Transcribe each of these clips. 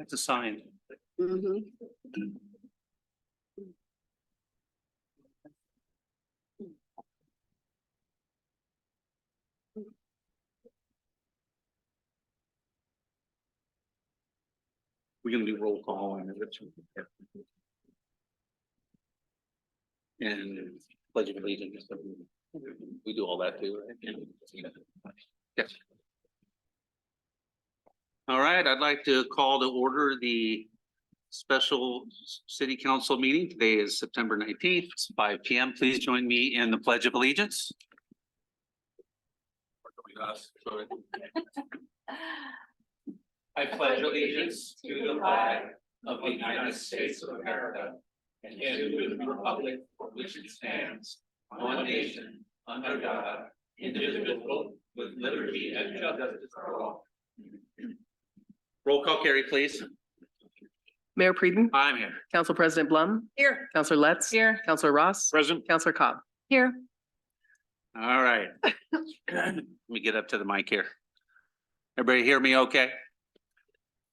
It's a sign. Mhm. We're gonna do roll call and pledge of allegiance. We do all that too, right? Yes. All right, I'd like to call to order the special city council meeting. Today is September 19th, it's 5 p.m. Please join me in the pledge of allegiance. I pledge allegiance to the flag of the United States of America and to the republic for which it stands, one nation, under God, indivisible, with liberty and justice for all. Roll call, Carrie, please. Mayor Preden, I'm here. Council President Blum, Here. Councilor Letts, Here. Councilor Ross, Present. Councilor Cobb. Here. All right. Let me get up to the mic here. Everybody hear me okay?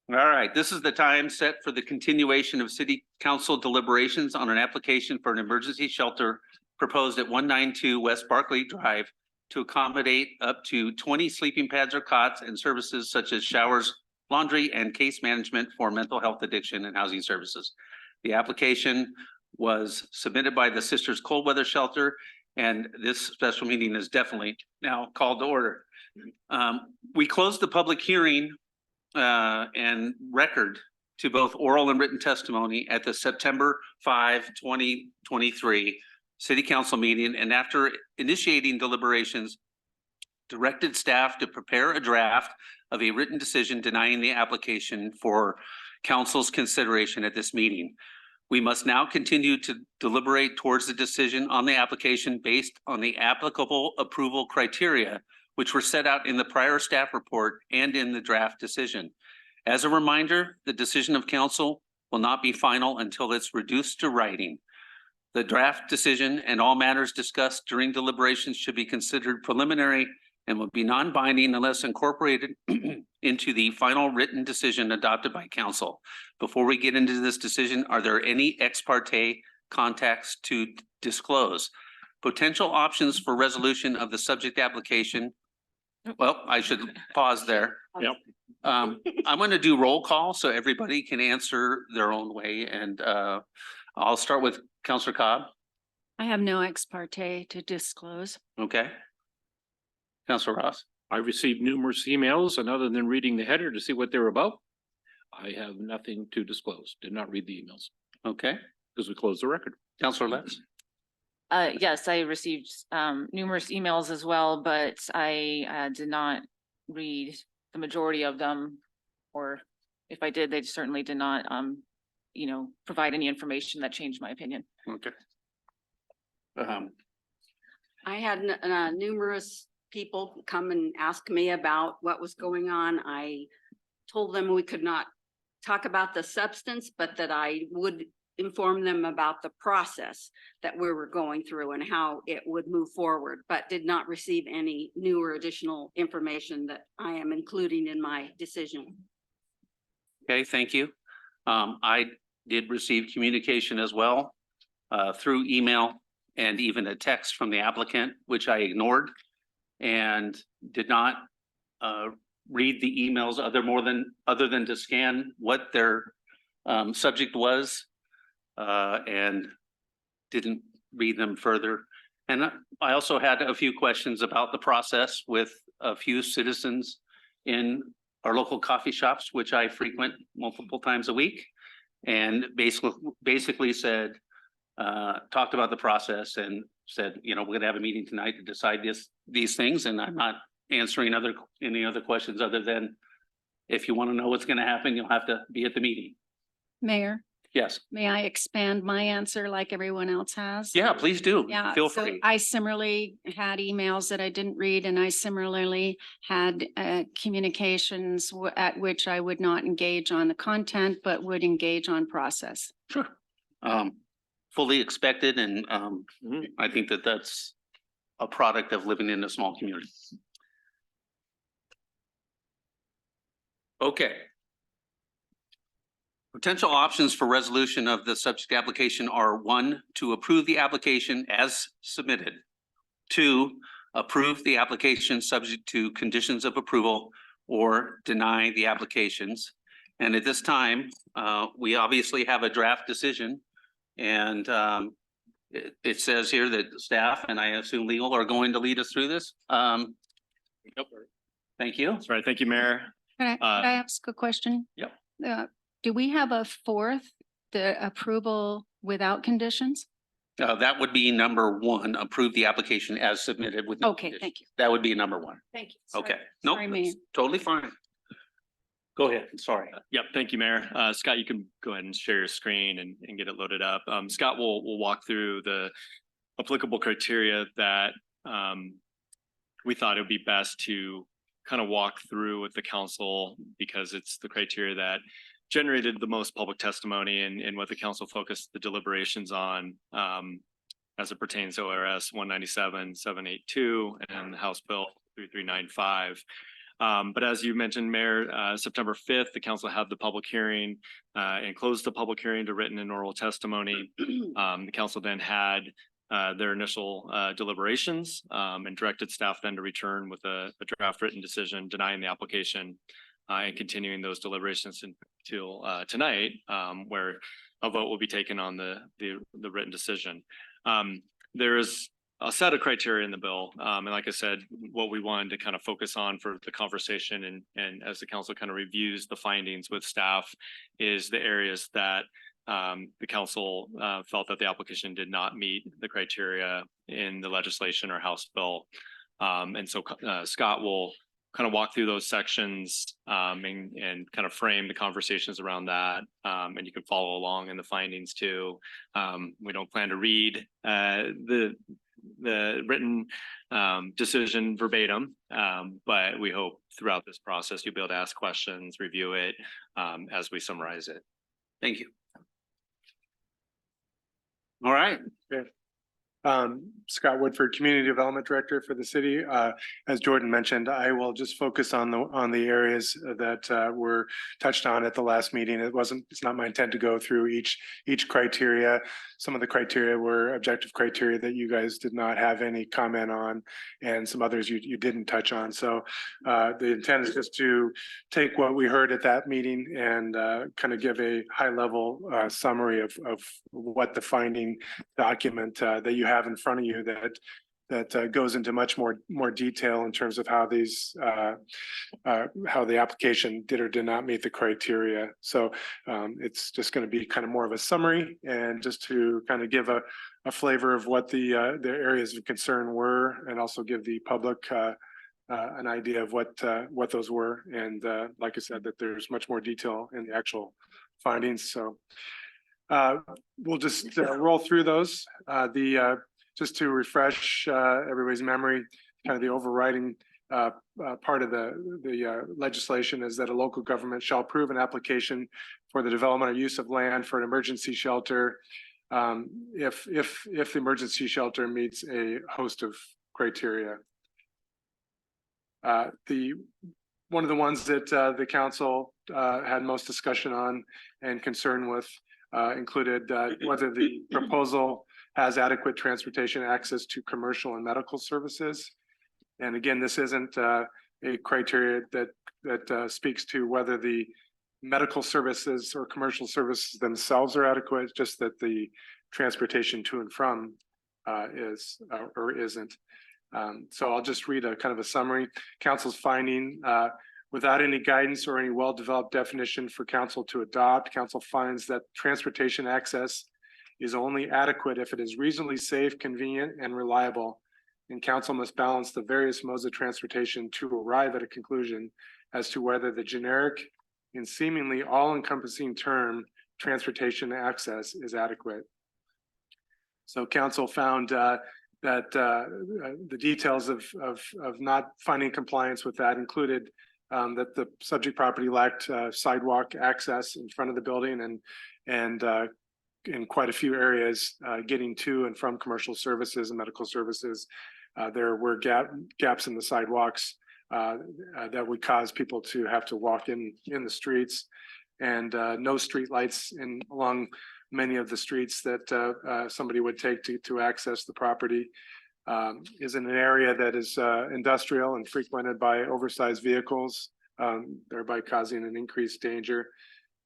All right, this is the time set for the continuation of city council deliberations on an application for an emergency shelter proposed at 192 West Barclay Drive to accommodate up to 20 sleeping pads or cots and services such as showers, laundry, and case management for mental health addiction and housing services. The application was submitted by the Sisters Cold Weather Shelter, and this special meeting is definitely now called to order. We closed the public hearing and record to both oral and written testimony at the September 5, 2023 City Council meeting, and after initiating deliberations, directed staff to prepare a draft of a written decision denying the application for council's consideration at this meeting. We must now continue to deliberate towards the decision on the application based on the applicable approval criteria, which were set out in the prior staff report and in the draft decision. As a reminder, the decision of council will not be final until it's reduced to writing. The draft decision and all matters discussed during deliberations should be considered preliminary and will be non-binding unless incorporated into the final written decision adopted by council. Before we get into this decision, are there any ex parte contacts to disclose? Potential options for resolution of the subject application. Well, I should pause there. Yep. I'm going to do roll call so everybody can answer their own way. And I'll start with Councilor Cobb. I have no ex parte to disclose. Okay. Councilor Ross. I received numerous emails, and other than reading the header to see what they're about, I have nothing to disclose. Did not read the emails Okay. because we closed the record. Councilor Letts. Yes, I received numerous emails as well, but I did not read the majority of them. Or if I did, they certainly did not, provide any information that changed my opinion. Okay. I had numerous people come and ask me about what was going on. I told them we could not talk about the substance, but that I would inform them about the process that we were going through and how it would move forward, but did not receive any new or additional information that I am including in my decision. Okay, thank you. I did receive communication as well through email and even a text from the applicant, which I ignored and did not read the emails other than to scan what their subject was and didn't read them further. And I also had a few questions about the process with a few citizens in our local coffee shops, which I frequent multiple times a week, and basically said, talked about the process and said, we're going to have a meeting tonight to decide these things. And I'm not answering any other questions other than if you want to know what's going to happen, you'll have to be at the meeting. Mayor, Yes. may I expand my answer like everyone else has? Yeah, please do. Yeah, Feel so free. I similarly had emails that I didn't read, and I similarly had communications at which I would not engage on the content, but would engage on process. Sure. Fully expected. And I think that that's a product of living in a small community. Okay. Potential options for resolution of the subject application are: 1, to approve the application as submitted. 2, approve the application subject to conditions of approval or deny the applications. And at this time, we obviously have a draft decision. And it says here that staff, and I assume legal, are going to lead us through this. Thank you. That's right. Thank you, Mayor. Could I ask a question? Yep. Do we have a fourth, the approval without conditions? That would be number 1, approve the application as submitted with. no Okay, conditions. thank you. That would be number 1. Thank you. Sorry. Okay, no, Sorry, that's Mayor. totally fine. Go ahead, sorry. Yep. Thank you, Mayor. Scott, you can go ahead and share your screen and get it loaded up. Scott will walk through the applicable criteria that we thought it would be best to kind of walk through with the council, because it's the criteria that generated the most public testimony and what the council focused the deliberations on as it pertains to ORS 197-782 and House Bill 3395. But as you mentioned, Mayor, September 5th, the council had the public hearing and closed the public hearing to written and oral testimony. The council then had their initial deliberations and directed staff then to return with a draft written decision denying the application and continuing those deliberations until tonight, where a vote will be taken on the written decision. There is a set of criteria in the bill. And like I said, what we wanted to kind of focus on for the conversation and as the council kind of reviews the findings with staff is the areas that the council felt that the application did not meet the criteria in the legislation or House bill. And so Scott will kind of walk through those sections and kind of frame the conversations around that. And you can follow along in the findings too. We don't plan to read the written decision verbatim, but we hope throughout this process you'll be able to ask questions, review it as we summarize it. Thank you. All right. Scott Woodford, Community Development Director for the city. As Jordan mentioned, I will just focus on the areas that were touched on at the last meeting. It's not my intent to go through each criteria. Some of the criteria were objective criteria that you guys did not have any comment on, and some others you didn't touch on. So the intent is just to take what we heard at that meeting and kind of give a high level summary of what the finding document that you have in front of you that goes into much more detail in terms of how these how the application did or did not meet the criteria. So it's just going to be kind of more of a summary and just to kind of give a flavor of what the areas of concern were, and also give the public an idea of what those were. And like I said, that there's much more detail in the actual findings. So we'll just roll through those. Just to refresh everybody's memory, kind of the overriding part of the legislation is that a local government shall approve an application for the development or use of land for an emergency shelter if the emergency shelter meets a host of criteria. One of the ones that the council had most discussion on and concern with included whether the proposal has adequate transportation access to commercial and medical services. And again, this isn't a criteria that speaks to whether the medical services or commercial services themselves are adequate, just that the transportation to and from is or isn't. So I'll just read a kind of a summary. Council's finding, without any guidance or any well-developed definition for council to adopt, council finds that transportation access is only adequate if it is reasonably safe, convenient, and reliable. And council must balance the various modes of transportation to arrive at a conclusion as to whether the generic and seemingly all-encompassing term transportation access is adequate. So council found that the details of not finding compliance with that included that the subject property lacked sidewalk access in front of the building, and in quite a few areas getting to and from commercial services and medical services. There were gaps in the sidewalks that would cause people to have to walk in the streets. and no streetlights along many of the streets that somebody would take to access the property. Is in an area that is industrial and frequented by oversized vehicles, thereby causing an increased danger.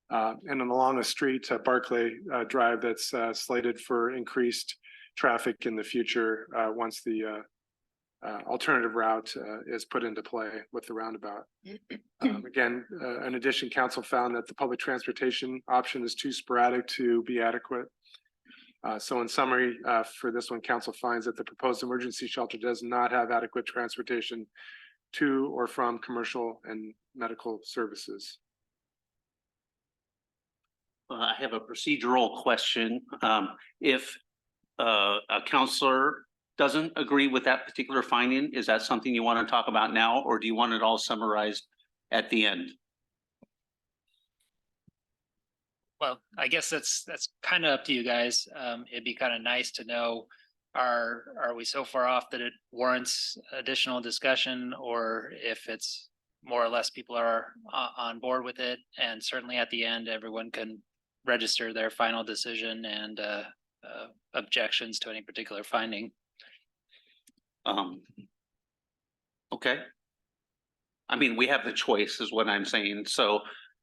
And then along a street, Barclay Drive, that's slated for increased traffic in the future once the alternative route is put into play with the roundabout. Again, in addition, council found that the public transportation option is too sporadic to be adequate. So in summary, for this one, council finds that the proposed emergency shelter does not have adequate transportation to or from commercial and medical services. I have a procedural question. If a counselor doesn't agree with that particular finding, is that something you want to talk about now, or do you want it all summarized at the end? Well, I guess that's kind of up to you guys. It'd be kind of nice to know, are we so far off that it warrants additional discussion, or if it's more or less people are on board with it, and certainly at the end, everyone can register their final decision and objections to any particular finding. Okay. I mean, we have the choice is what I'm saying. So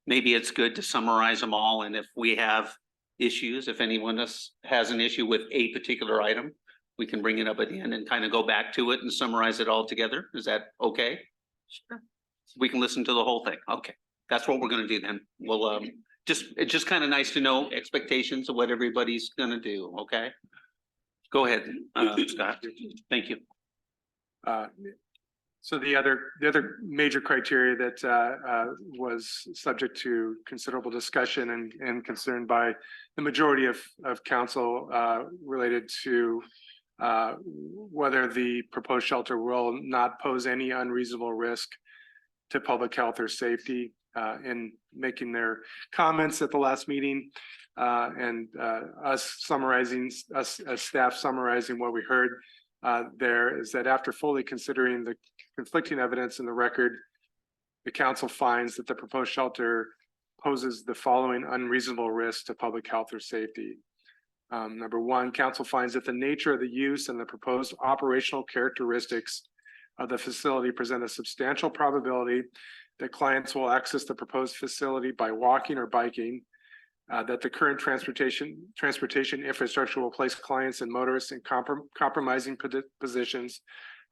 maybe it's good to summarize them all. And if we have issues, if anyone has an issue with a particular item, we can bring it up at the end and kind of go back to it and summarize it all together. Is that okay? Sure. We can listen to the whole thing. Okay. That's what we're going to do then. We'll, it's just kind of nice to know expectations of what everybody's going to do. Okay. Go ahead, Scott. Thank you. So the other major criteria that was subject to considerable discussion and concern by the majority of council related to whether the proposed shelter will not pose any unreasonable risk to public health or safety. In making their comments at the last meeting, and us as staff summarizing what we heard, there is that after fully considering the conflicting evidence in the record, the council finds that the proposed shelter poses the following unreasonable risks to public health or safety. Number one, council finds that the nature of the use and the proposed operational characteristics of the facility present a substantial probability that clients will access the proposed facility by walking or biking, that the current transportation infrastructure will place clients and motorists in compromising positions,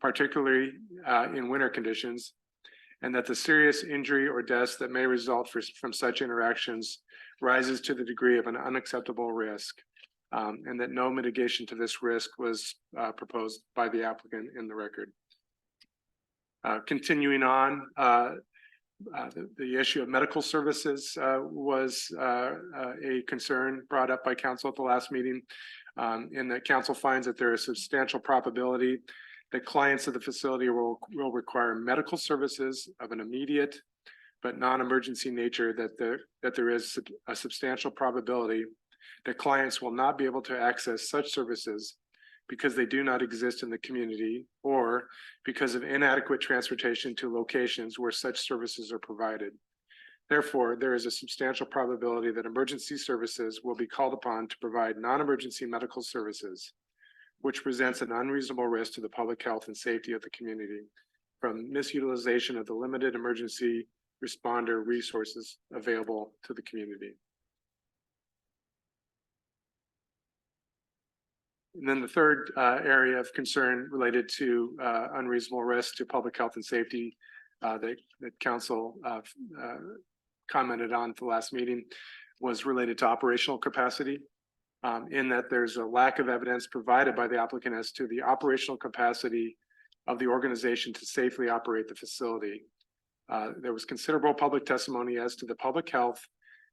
particularly in winter conditions, and that the serious injury or deaths that may result from such interactions rises to the degree of an unacceptable risk, and that no mitigation to this risk was proposed by the applicant in the record. Continuing on, the issue of medical services was a concern brought up by council at the last meeting, in that council finds that there is substantial probability that clients of the facility will require medical services of an immediate but non-emergency nature, that there is a substantial probability that clients will not be able to access such services because they do not exist in the community, or because of inadequate transportation to locations where such services are provided. Therefore, there is a substantial probability that emergency services will be called upon to provide non-emergency medical services, which presents an unreasonable risk to the public health and safety of the community from misutilization of the limited emergency responder resources available to the community. And then the third area of concern related to unreasonable risk to public health and safety that council commented on at the last meeting was related to operational capacity, in that there's a lack of evidence provided by the applicant as to the operational capacity of the organization to safely operate the facility. There was considerable public testimony as to the public health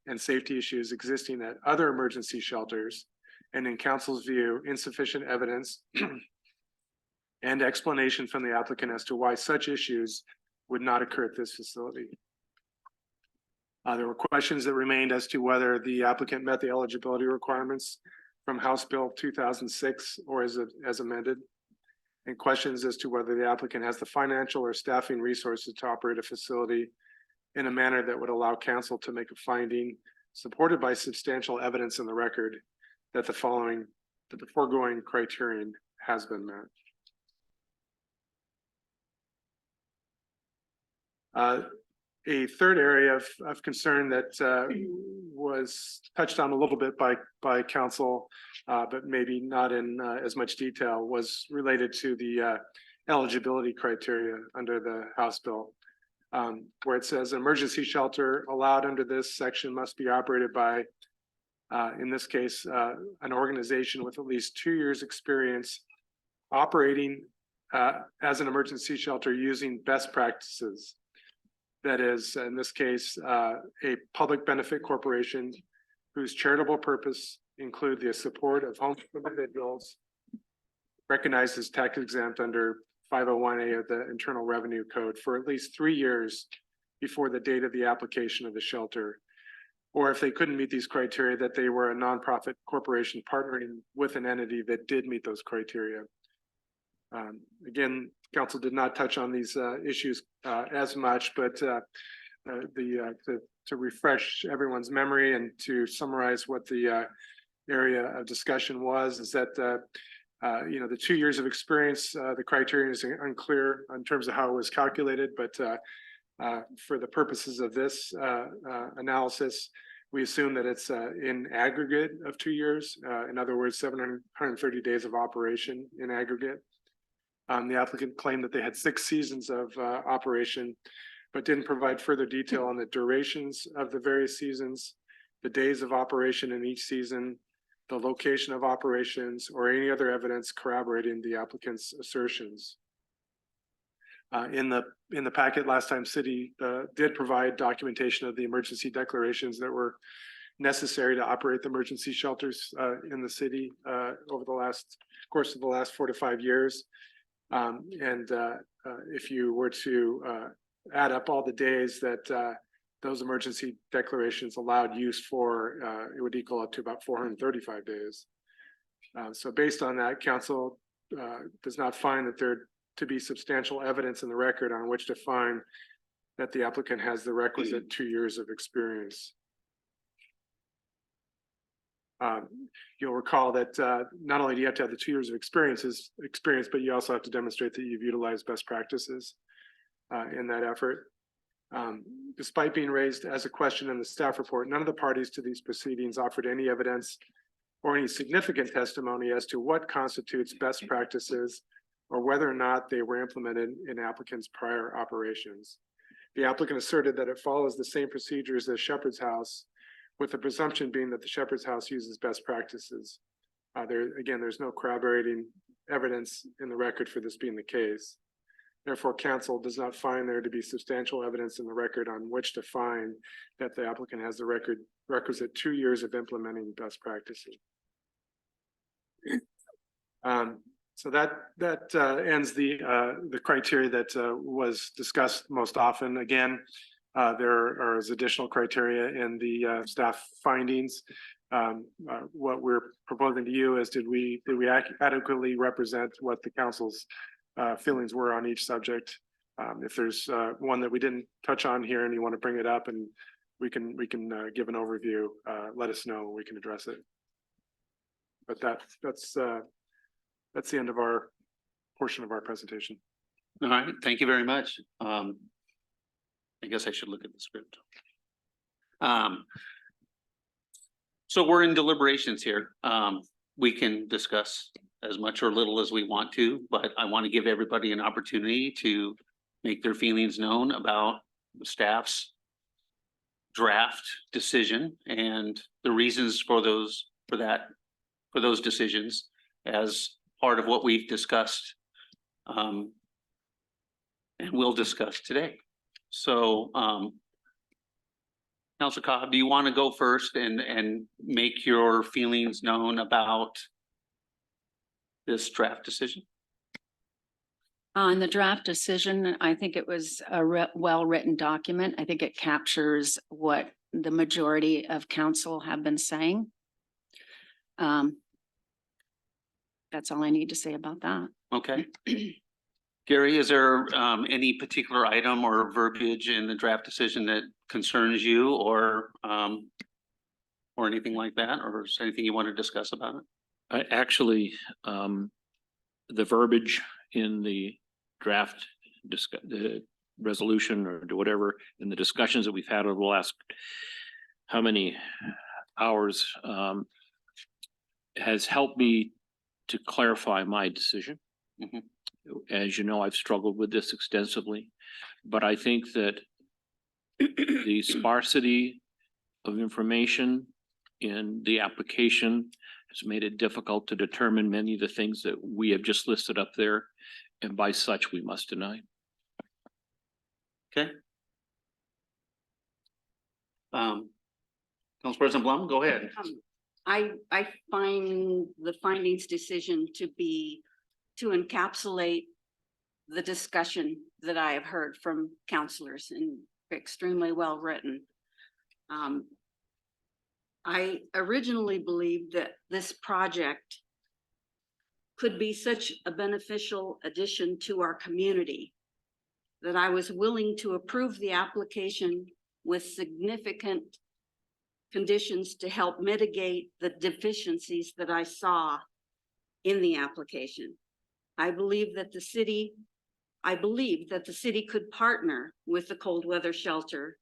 and safety issues existing at other emergency shelters, and in council's view, insufficient evidence and explanation from the applicant as to why such issues would not occur at this facility. There were questions that remained as to whether the applicant met the eligibility requirements from House Bill 2006 or as amended, and questions as to whether the applicant has the financial or staffing resources to operate a facility in a manner that would allow council to make a finding supported by substantial evidence in the record that the foregoing criterion has been met. A third area of concern that was touched on a little bit by council, but maybe not in as much detail, was related to the eligibility criteria under the House bill, where it says emergency shelter allowed under this section must be operated by, in this case, an organization with at least 2 years experience operating as an emergency shelter using best practices. That is, in this case, a public benefit corporation whose charitable purpose include the support of homeless individuals recognized as tax exempt under 501A of the Internal Revenue Code for at least 3 years before the date of the application of the shelter. Or if they couldn't meet these criteria, that they were a nonprofit corporation partnering with an entity that did meet those criteria. Again, council did not touch on these issues as much, but to refresh everyone's memory and to summarize what the area of discussion was, is that the 2 years of experience, the criteria is unclear in terms of how it was calculated, but for the purposes of this analysis, we assume that it's in aggregate of 2 years. In other words, 730 days of operation in aggregate. The applicant claimed that they had 6 seasons of operation, but didn't provide further detail on the durations of the various seasons, the days of operation in each season, the location of operations, or any other evidence corroborating the applicant's assertions. In the packet last time, city did provide documentation of the emergency declarations that were necessary to operate the emergency shelters in the city over the course of the last 4 to 5 years. If you were to add up all the days that those emergency declarations allowed use for, it would equal up to about 435 days. So based on that, council does not find that there to be substantial evidence in the record on which to find that the applicant has the requisite 2 years of experience. You'll recall that not only do you have to have the 2 years of experience, but you also have to demonstrate that you've utilized best practices in that effort. Despite being raised as a question in the staff report, none of the parties to these proceedings offered any evidence or any significant testimony as to what constitutes best practices or whether or not they were implemented in applicants' prior operations. The applicant asserted that it follows the same procedures as Shepherd's House, with the presumption being that the Shepherd's House uses best practices. There's no corroborating evidence in the record for this being the case. Therefore, council does not find there to be substantial evidence in the record on which to find that the applicant has the requisite 2 years of implementing best practices. So that ends the criteria that was discussed most often. Again, there is additional criteria in the staff findings. What we're proposing to you is, did we adequately represent what the council's feelings were on each subject? If there's one that we didn't touch on here and you want to bring it up and we can give an overview, let us know, we can address it. But that's the end of our portion of our presentation. All right, thank you very much. I guess I should look at the script. So we're in deliberations here. We can discuss as much or little as we want to, but I want to give everybody an opportunity to make their feelings known about the staff's draft decision and the reasons for those decisions as part of what we've discussed and we'll discuss today. So Councilor Cobb, do you want to go first and make your feelings known about this draft decision? On the draft decision, I think it was a well-written document. I think it captures what the majority of council have been saying. That's all I need to say about that. Okay. Gary, is there any particular item or verbiage in the draft decision that concerns you or anything like that? Or is there anything you want to discuss about it? I actually, the verbiage in the draft the resolution or whatever, in the discussions that we've had over the last how many hours, has helped me to clarify my decision. Mhm. As you know, I've struggled with this extensively, but I think that the sparsity of information in the application has made it difficult to determine many of the things that we have just listed up there, and by such we must deny. Okay. Council President Blum, go ahead. I find the findings decision to encapsulate the discussion that I have heard from counselors and extremely well written. I originally believed that this project could be such a beneficial addition to our community that I was willing to approve the application with significant conditions to help mitigate the deficiencies that I saw in the application. I believe that the city could partner with the cold weather shelter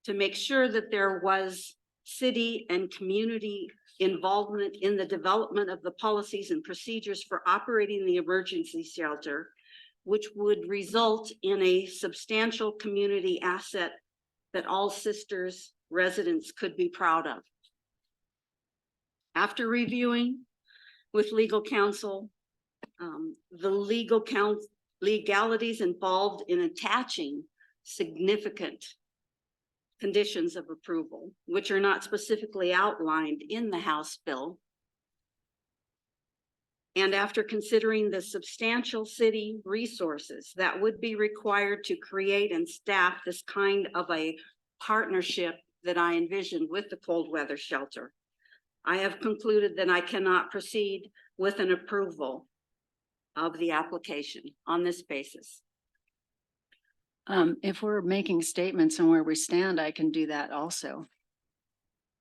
to make sure that there was city and community involvement in the development of the policies and procedures for operating the emergency shelter, which would result in a substantial community asset that all Sisters residents could be proud of. After reviewing with legal counsel, the legalities involved in attaching significant conditions of approval, which are not specifically outlined in the House bill. And after considering the substantial city resources that would be required to create and staff this kind of a partnership that I envisioned with the cold weather shelter, I have concluded that I cannot proceed with an approval of the application on this basis. If we're making statements on where we stand, I can do that also.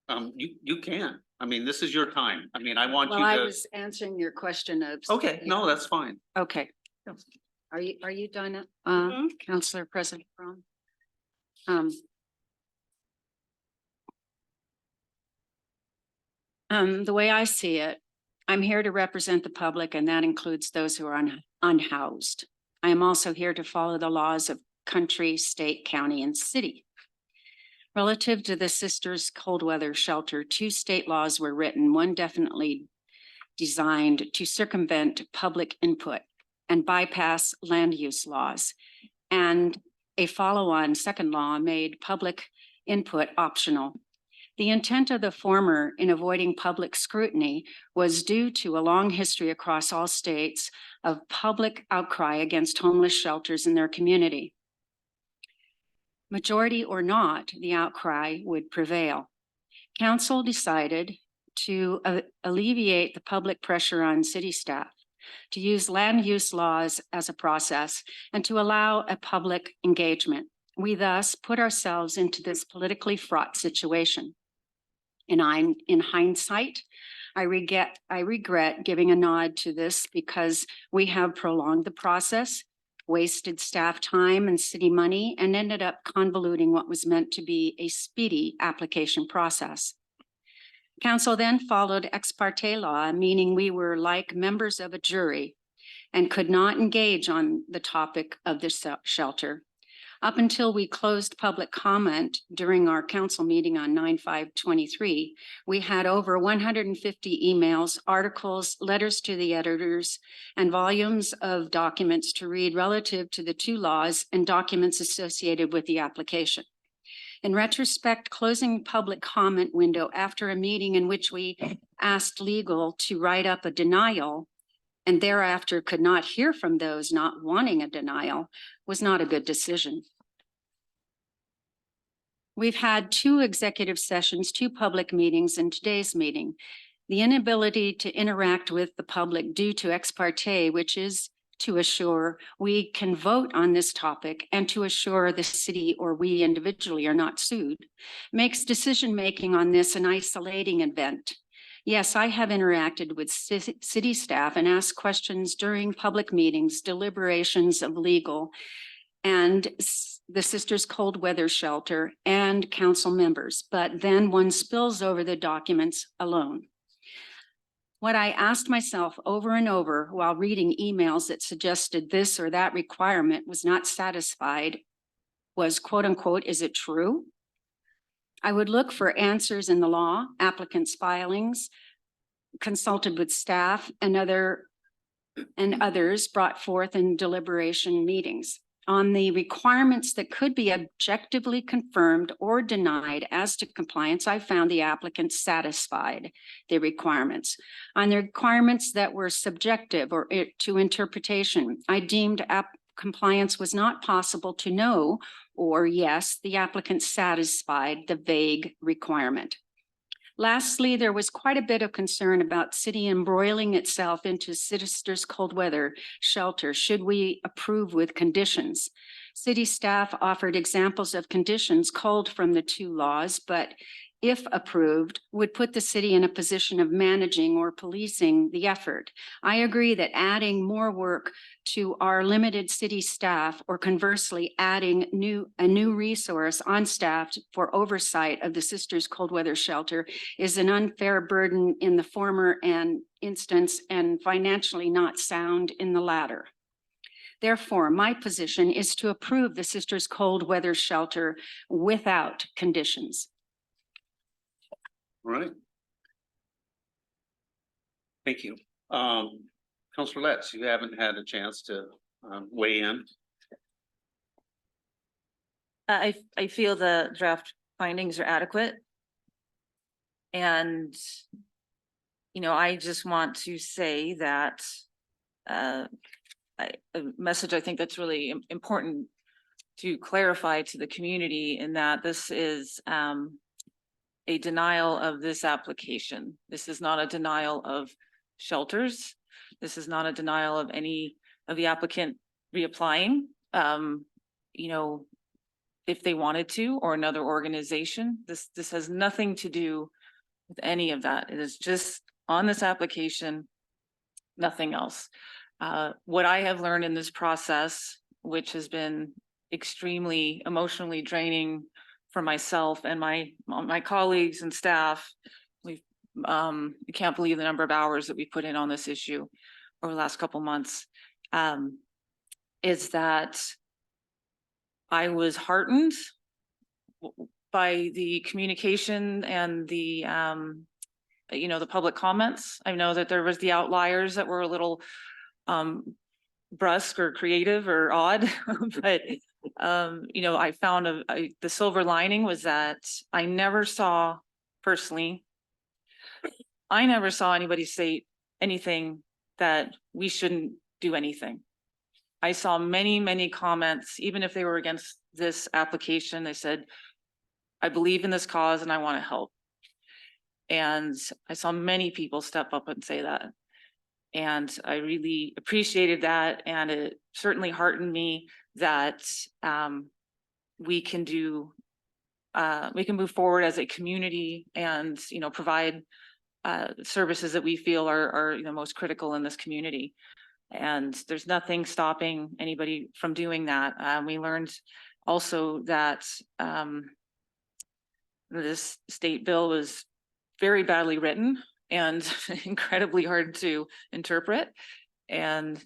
You can. I mean, this is your time. I mean, I want you Well, I to. was answering your question of. Okay, no, that's fine. Okay. Are you done, Mhm. Councilor President Brown? The way I see it, I'm here to represent the public, and that includes those who are unhoused. I am also here to follow the laws of country, state, county, and city. Relative to the Sisters Cold Weather Shelter, 2 state laws were written, one definitely designed to circumvent public input and bypass land use laws, and a follow-on second law made public input optional. The intent of the former in avoiding public scrutiny was due to a long history across all states of public outcry against homeless shelters in their community. Majority or not, the outcry would prevail. Council decided to alleviate the public pressure on city staff, to use land use laws as a process, and to allow a public engagement. We thus put ourselves into this politically fraught situation. In hindsight, I regret giving a nod to this because we have prolonged the process, wasted staff time and city money, and ended up convoluting what was meant to be a speedy application process. Council then followed ex parte law, meaning we were like members of a jury and could not engage on the topic of the shelter. Up until we closed public comment during our council meeting on 9/5/23, we had over 150 emails, articles, letters to the editors, and volumes of documents to read relative to the 2 laws and documents associated with the application. In retrospect, closing public comment window after a meeting in which we asked legal to write up a denial and thereafter could not hear from those not wanting a denial was not a good decision. We've had 2 executive sessions, 2 public meetings, and today's meeting. The inability to interact with the public due to ex parte, which is to assure we can vote on this topic and to assure the city or we individually are not sued, makes decision-making on this an isolating event. Yes, I have interacted with city staff and asked questions during public meetings, deliberations of legal, and the Sisters Cold Weather Shelter and council members, but then one spills over the documents alone. What I asked myself over and over while reading emails that suggested this or that requirement was not satisfied was, quote unquote, is it true? I would look for answers in the law, applicants' filings, consulted with staff and others brought forth in deliberation meetings on the requirements that could be objectively confirmed or denied as to compliance. I found the applicants satisfied the requirements. On the requirements that were subjective or to interpretation, I deemed compliance was not possible to know, or yes, the applicant satisfied the vague requirement. Lastly, there was quite a bit of concern about city embroiling itself into Sisters Cold Weather Shelter should we approve with conditions. City staff offered examples of conditions culled from the two laws, but if approved, would put the city in a position of managing or policing the effort. I agree that adding more work to our limited city staff, or conversely, adding a new resource on staff for oversight of the Sisters Cold Weather Shelter is an unfair burden in the former instance and financially not sound in the latter. Therefore, my position is to approve the Sisters Cold Weather Shelter without conditions. All right. Thank you. Counselor Letts, you haven't had a chance to weigh in. I feel the draft findings are adequate. And, you know, I just want to say that a message I think that's really important to clarify to the community, in that this is a denial of this application. This is not a denial of shelters. This is not a denial of any of the applicant reapplying. You know, if they wanted to, or another organization, this has nothing to do with any of that. It is just on this application, nothing else. What I have learned in this process, which has been extremely emotionally draining for myself and my colleagues and staff. We've, you can't believe the number of hours that we put in on this issue over the last couple months, is that I was heartened by the communication and the, you know, the public comments. I know that there was the outliers that were a little brusque or creative or odd, but you know, I found the silver lining was that I never saw personally, I never saw anybody say anything that we shouldn't do anything. I saw many, many comments, even if they were against this application, they said, I believe in this cause and I want to help. And I saw many people step up and say that. And I really appreciated that. And it certainly heartened me that we can move forward as a community and, you know, provide services that we feel are you know, most critical in this community. And there's nothing stopping anybody from doing that. We learned also that this state bill was very badly written and incredibly hard to interpret. And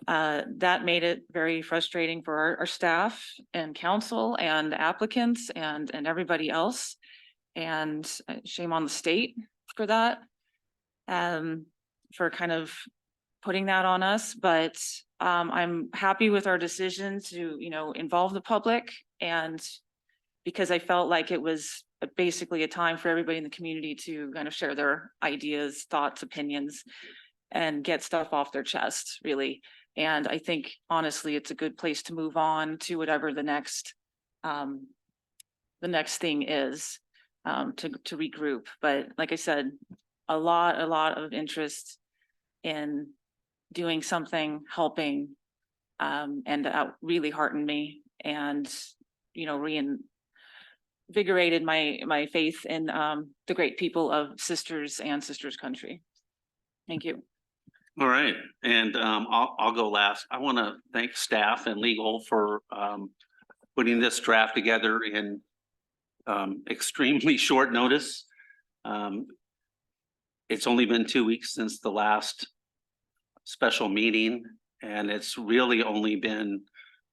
that made it very frustrating for our staff and council and applicants and everybody else. And shame on the state for that, for kind of putting that on us. But I'm happy with our decision to, you know, involve the public, and because I felt like it was basically a time for everybody in the community to kind of share their ideas, thoughts, opinions, and get stuff off their chest, really. And I think honestly, it's a good place to move on to whatever the next thing is, to regroup. But like I said, a lot of interest in doing something, helping, and that really heartened me and, reinvigorated my faith in, the great people of Sisters and Sisters Country. Thank you. All right, and I'll go last. I want to thank staff and legal for putting this draft together in extremely short notice. It's only been 2 weeks since the last special meeting, and it's really only been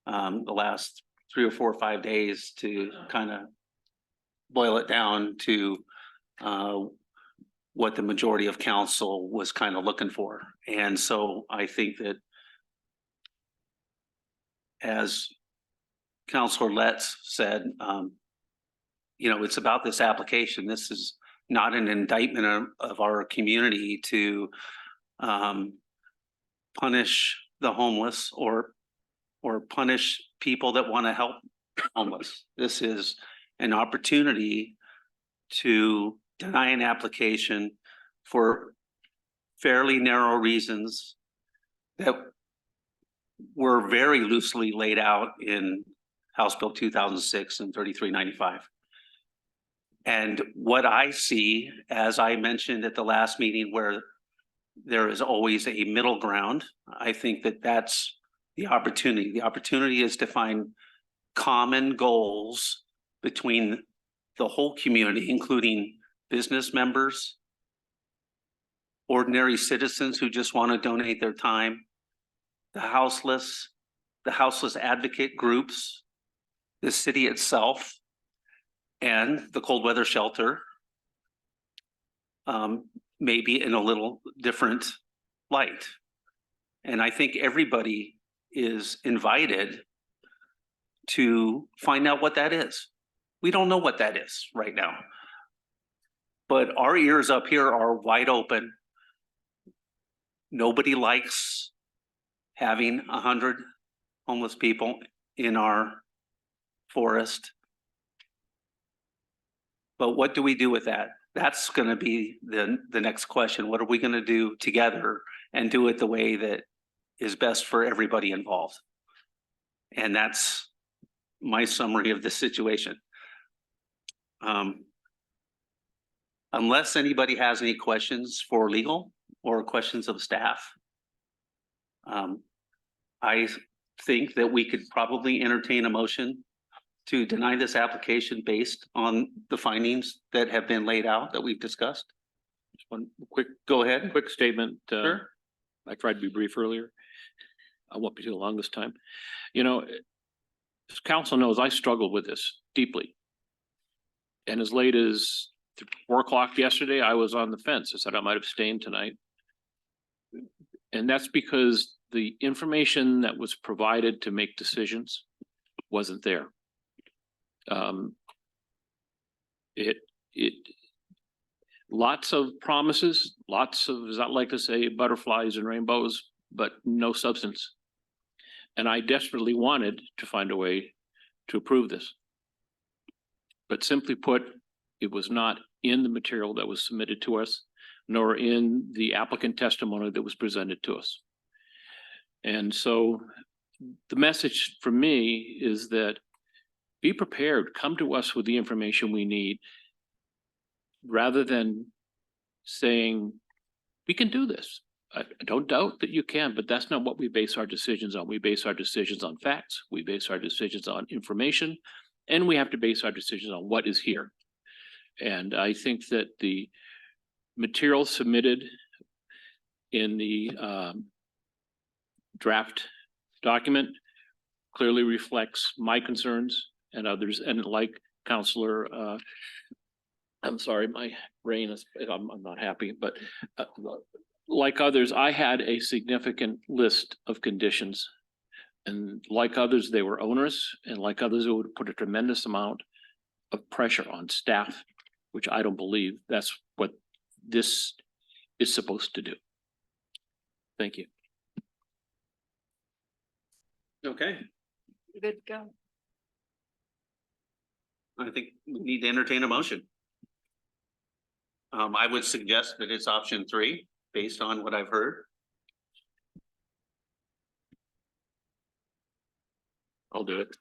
the last 3 or 4 or 5 days to kind of boil it down to what the majority of council was kind of looking for. And so I think that, as Councilor Letts said, it's about this application. This is not an indictment of our community to punish the homeless or punish people that want to help homeless. This is an opportunity to deny an application for fairly narrow reasons that were very loosely laid out in House Bill 2006 and 3395. And what I see, as I mentioned at the last meeting, where there is always a middle ground, I think that that's the opportunity. The opportunity is to find common goals between the whole community, including business members, ordinary citizens who just want to donate their time, the houseless advocate groups, the city itself, and the cold weather shelter, maybe in a little different light. And I think everybody is invited to find out what that is. We don't know what that is right now. But our ears up here are wide open. Nobody likes having 100 homeless people in our forest. But what do we do with that? That's going to be the next question. What are we going to do together and do it the way that is best for everybody involved? And that's my summary of the situation. Unless anybody has any questions for legal or questions of staff, I think that we could probably entertain a motion to deny this application based on the findings that have been laid out that we've discussed. Just one quick, Go ahead. quick statement. Sure. I tried to be brief earlier. I won't be too long this time. As council knows, I struggled with this deeply. And as late as 4 o'clock yesterday, I was on the fence. I said I might abstain tonight. And that's because the information that was provided to make decisions wasn't there. Lots of promises, lots of, as I like to say, butterflies and rainbows, but no substance. And I desperately wanted to find a way to approve this. But simply put, it was not in the material that was submitted to us, nor in the applicant testimony that was presented to us. And so the message for me is that be prepared, come to us with the information we need, rather than saying, we can do this. I don't doubt that you can, but that's not what we base our decisions on. We base our decisions on facts. We base our decisions on information, and we have to base our decisions on what is here. And I think that the material submitted in the draft document clearly reflects my concerns and others. And like Councilor, I'm sorry, my brain is, I'm not happy, but like others, I had a significant list of conditions. And like others, they were onerous, and like others, it would put a tremendous amount of pressure on staff, which I don't believe that's what this is supposed to do. Thank you. Okay, Good to go. I think we need to entertain a motion. I would suggest that it's option 3, based on what I've heard. I'll do it.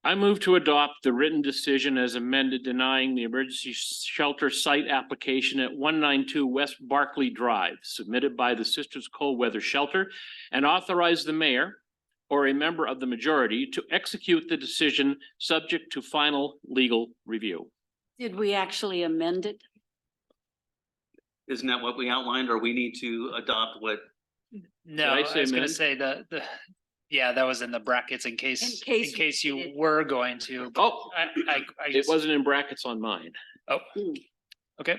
I move to adopt the written decision as amended denying the emergency shelter site application at 192 West Barkley Drive submitted by the Sisters Cold Weather Shelter and authorize the mayor or a member of the majority to execute the decision subject to final legal review. Did we actually amend it? Isn't that what we outlined, or we need to adopt what? No, I I say was gonna amend? say yeah, that was in the brackets in case In case we you did. were going to. Oh, I it just, wasn't in brackets on mine. oh, okay.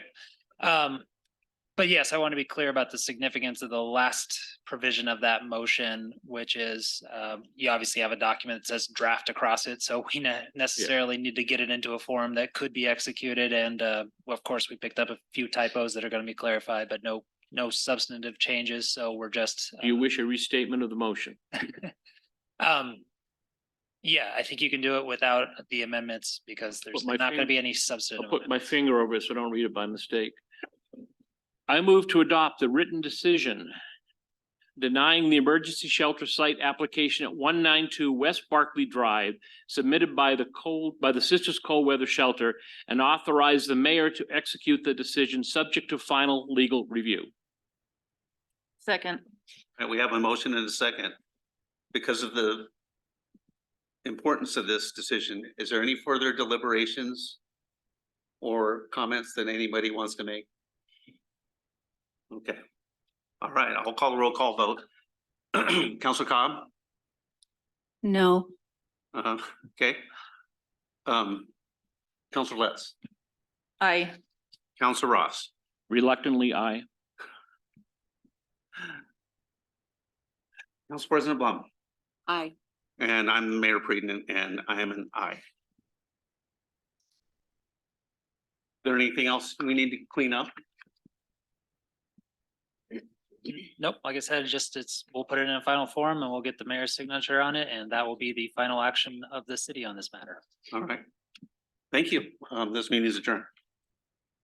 But yes, I want to be clear about the significance of the last provision of that motion, which is, you obviously have a document that says draft across it, so we necessarily need to get it into a form that could be executed, and, well, of course, we picked up a few typos that are going to be clarified, but no substantive changes, so we're just. Do you wish a restatement of the motion? Yeah, I think you can do it without the amendments because there's Put my not going to finger- be any I'll substantive. put my amendments. finger over it so I don't read it by mistake. I move to adopt the written decision denying the emergency shelter site application at 192 West Barkley Drive submitted by the Sisters Cold Weather Shelter and authorize the mayor to execute the decision subject to final legal review. Second. And we have a motion and a second. Because of the importance of this decision, is there any further deliberations or comments that anybody wants to make? Okay. All right, I'll call a roll call vote. Counselor Cobb? No. Okay. Counselor Letts? Aye. Counselor Ross? Reluctantly, aye. Council President Blum? Aye. And I'm Mayor Frieden, and I am an aye. Is there anything else we need to clean up? Nope, like I said, we'll put it in a final form and we'll get the mayor's signature on it, and that will be the final action of the city on this matter. All right. Thank you. This meeting is adjourned.